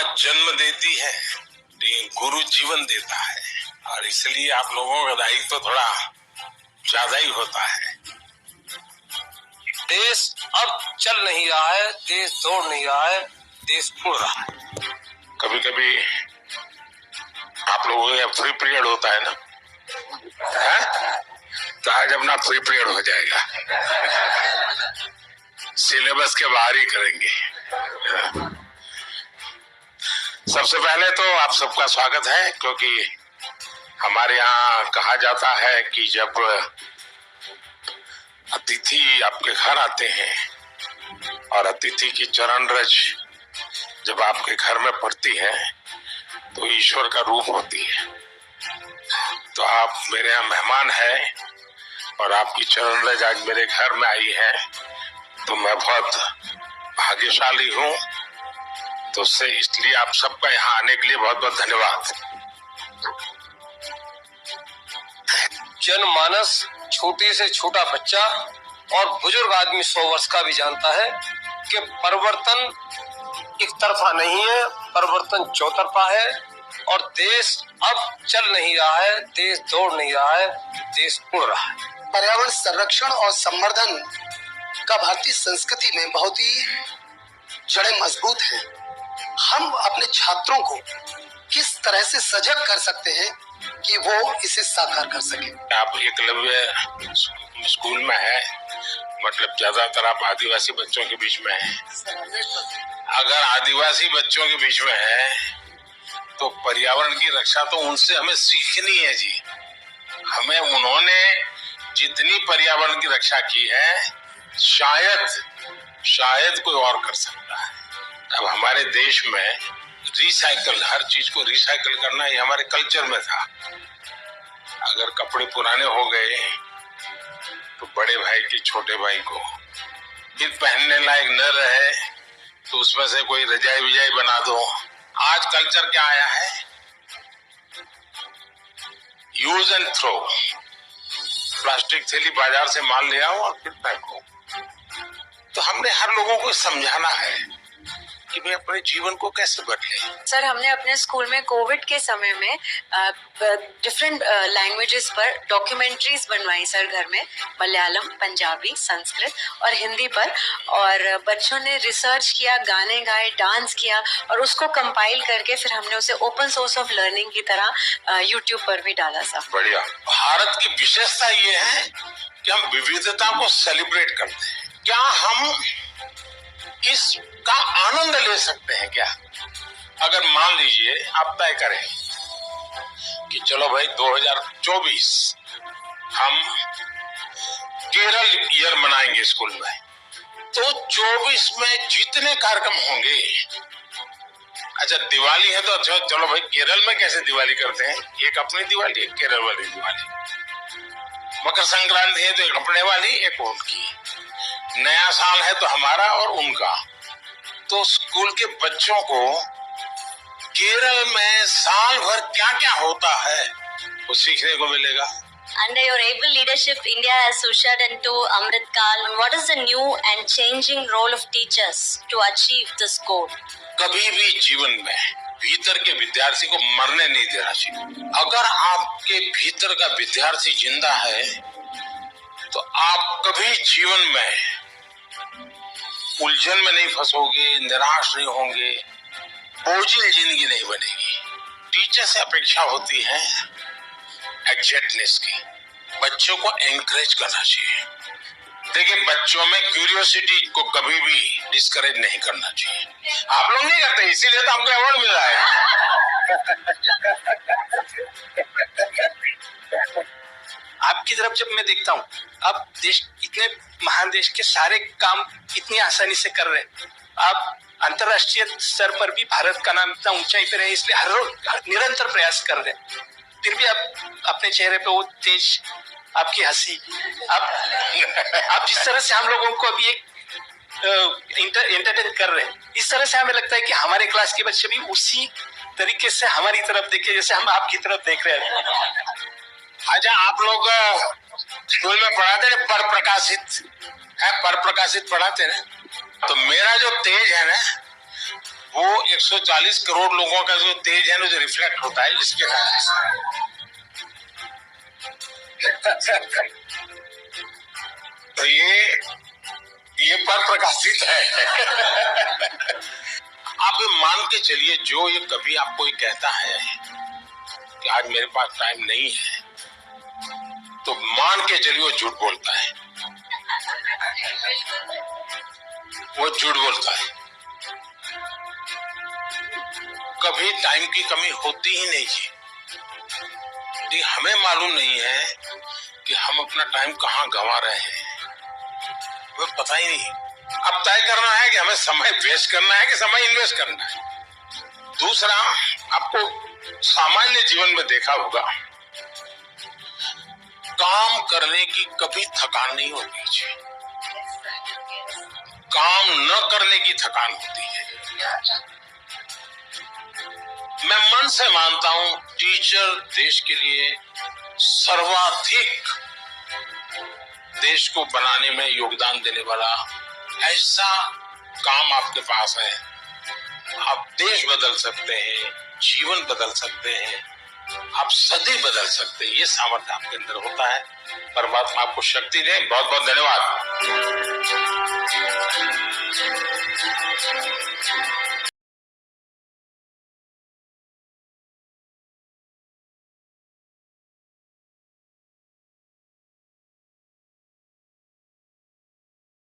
माँ जन्म देती है, लेकिन गुरु जीवन देता है, और इसलिए आप लोगों का दायित्व तो थोड़ा ज्यादा ही होता है। देश अब चल नहीं रहा है, देश दौड़ नहीं रहा है, देश उड़ रहा है। कभी कभी आप लोगों का फ्री पीरियड होता है ना, तो आज अपना फ्री पीरियड हो जाएगा, सिलेबस के बाहर ही करेंगे। सबसे पहले तो आप सबका स्वागत है, क्योंकि हमारे यहाँ कहा जाता है कि जब अतिथि आपके घर आते हैं और अतिथि की चरण रज जब आपके घर में पड़ती है तो ईश्वर का रूप होती है। तो आप मेरे यहाँ मेहमान हैं और आपकी चरण रज आज मेरे घर में आई है, तो मैं बहुत भाग्यशाली हूँ। तो उससे इसलिए आप सबका यहाँ आने के लिए बहुत बहुत धन्यवाद। जनमानस, छोटे से छोटा बच्चा और बुजुर्ग आदमी 100 वर्ष का भी जानता है कि परिवर्तन एक तरफा नहीं है, परिवर्तन चौतरफा है। और देश अब चल नहीं रहा है, देश दौड़ नहीं रहा है, देश उड़ रहा है। पर्यावरण संरक्षण और संवर्धन का भारतीय संस्कृति में बहुत ही जड़ें मजबूत हैं। हम अपने छात्रों को किस तरह से सजग कर सकते हैं कि वो इसे साकार कर सके। आप एकलव्य स्कूल में है, मतलब ज्यादातर आप आदिवासी बच्चों के बीच में हैं। अगर आदिवासी बच्चों के बीच में है तो पर्यावरण की रक्षा तो उनसे हमें सीखनी है जी। हमें उन्होंने जितनी पर्यावरण की रक्षा की है शायद कोई और कर सकता है। अब हमारे देश में रिसाइकल, हर चीज को रिसाइकल करना ये हमारे कल्चर में था। अगर कपड़े पुराने हो गए तो बड़े भाई के छोटे भाई को फिर पहनने लायक न रहे तो उसमें से कोई रजाई विजाई बना दो। आज कल्चर क्या आया है? Use and throw. प्लास्टिक थैली बाजार से माल ले आओ और फिर फेंको। तो हमने हर लोगों को समझाना है कि भाई अपने जीवन को कैसे बदले। सर, हमने अपने स्कूल में कोविड के समय में डिफरेंट लैंग्वेजेस पर डॉक्यूमेंट्रीज बनवाई सर घर में, मलयालम, पंजाबी, संस्कृत और हिंदी पर। और बच्चों ने रिसर्च किया, गाने गाए, डांस किया और उसको कंपाइल करके फिर हमने उसे ओपन सोर्स ऑफ लर्निंग की तरह यूट्यूब पर भी डाला सर। बढ़िया। भारत की विशेषता ये है कि हम विविधता को सेलिब्रेट करते हैं। क्या हम इसका आनंद ले सकते हैं क्या? अगर मान लीजिए आप तय करें कि चलो भाई 2024 हम केरल ईयर मनाएंगे स्कूल में, तो 24 में जितने कार्यक्रम होंगे, अच्छा दिवाली है तो अच्छा चलो भाई केरल में कैसे दिवाली करते हैं, एक अपनी दिवाली, एक केरल वाली दिवाली। मकर संक्रांति है तो एक अपने वाली, एक उनकी। नया साल है तो हमारा और उनका। तो स्कूल के बच्चों को केरल में साल भर क्या क्या होता है वो सीखने को मिलेगा। Under your able leadership, India has ushered into Amrit Kaal. What is the new and changing role of teachers to achieve this goal? कभी भी जीवन में भीतर के विद्यार्थी को मरने नहीं देना चाहिए। अगर आपके भीतर का विद्यार्थी जिंदा है तो आप कभी जीवन में उलझन में नहीं फंसोगे, निराश नहीं होंगे, बोझिल जिंदगी नहीं बनेगी। टीचर से अपेक्षा होती है एग्जैक्टनेस की। बच्चों को एनकरेज करना चाहिए। देखिए, बच्चों में क्यूरियोसिटी को कभी भी डिस्करेज नहीं करना चाहिए। आप लोग नहीं करते, इसीलिए तो हमको अवार्ड मिला है। आपकी तरफ जब मैं देखता हूँ, अब देश इतने महान देश के सारे काम इतनी आसानी से कर रहे हैं। आप अंतर्राष्ट्रीय स्तर पर भी भारत का नाम इतना ऊंचाई पे रहे, इसलिए हर रोज निरंतर प्रयास कर रहे हैं। फिर भी आप अपने चेहरे पे वो तेज, आपकी हंसी, आप जिस तरह से हम लोगों को अभी एक एंटरटेन कर रहे हैं, इस तरह से हमें लगता है कि हमारे क्लास के बच्चे भी उसी तरीके से हमारी तरफ देखे जैसे हम आपकी तरफ देख रहे हैं। अच्छा, आप लोग स्कूल में पढ़ाते हैं पर प्रकाशित है, पर प्रकाशित पढ़ाते हैं। तो मेरा जो तेज है ना, वो 140 करोड़ लोगों का जो तेज है ना, जो रिफ्लेक्ट होता है इसके कारण तो ये पर प्रकाशित है। आप मान के चलिए, जो ये कभी आपको ये कहता है कि आज मेरे पास टाइम नहीं है, तो मान के चलिए वो झूठ बोलता है, वो झूठ बोलता है। कभी टाइम की कमी होती ही नहीं है। हमें मालूम नहीं है कि हम अपना टाइम कहाँ गंवा रहे हैं, वो पता ही नहीं। अब तय करना है कि हमें समय वेस्ट करना है कि समय इन्वेस्ट करना है। दूसरा, आपको सामान्य जीवन में देखा होगा, काम करने की कभी थकान नहीं होती है, काम न करने की थकान होती है। मैं मन से मानता हूं टीचर देश के लिए सर्वाधिक देश को बनाने में योगदान देने वाला ऐसा काम आपके पास है। आप देश बदल सकते हैं, जीवन बदल सकते हैं, आप सदी बदल सकते हैं। ये सामर्थ्य आपके अंदर होता है। परमात्मा आपको शक्ति दे। बहुत बहुत धन्यवाद।